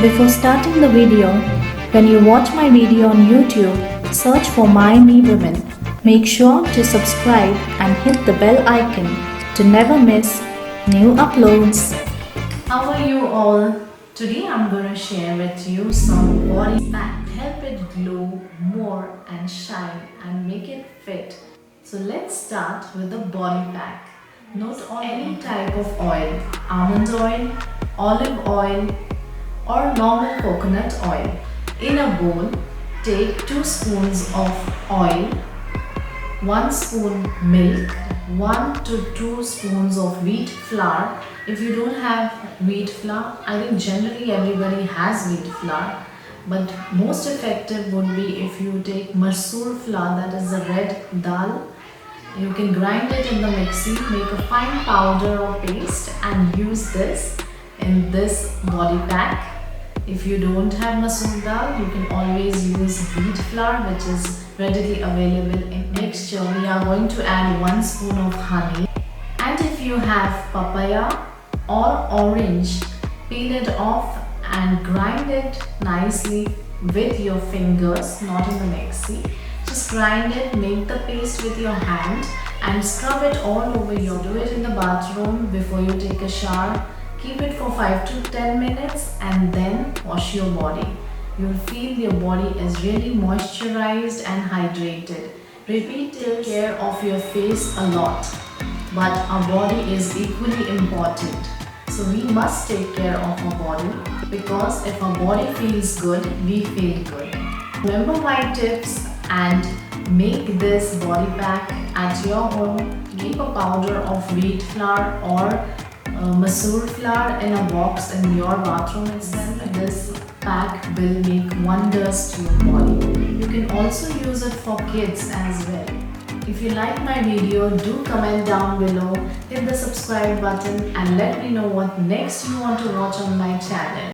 Before starting the video, when you watch my video on YouTube, search for My Me Women. Make sure to subscribe and hit the bell icon to never miss new uploads. How are you all? Today I'm going to share with you some body pack. Help it glow more and shine and make it fit. So let's start with the body pack. Not any type of oil, almond oil, olive oil or normal coconut oil. In a bowl, take 2 spoons of oil, 1 spoon milk, 1 to 2 spoons of wheat flour. If you don't have wheat flour, I think generally everybody has wheat flour, but most effective would be if you take masoor flour, that is the red dal. You can grind it in the mixie, make a fine powder or paste and use this in this body pack. If you don't have masoor dal, you can always use wheat flour, which is readily available in mixture. We are going to add 1 spoon of honey. And if you have papaya or orange, peel it off and grind it nicely with your fingers, not in the mixie. Just grind it, make the paste with your hand and scrub it all over your. Do it in the bathroom before you take a shower. Keep it for 5 to 10 minutes and then wash your body. You'll feel your body is really moisturized and hydrated. Repeat, take care of your face a lot, but our body is equally important. So we must take care of our body, because if our body feels good, we feel good. Remember my tips and make this body pack at your home. Keep a powder of wheat flour or masoor flour in a box in your bathroom itself. This pack will make wonders to your body. You can also use it for kids as well. If you like my video, do comment down below, hit the subscribe button and let me know what next you want to watch on my channel.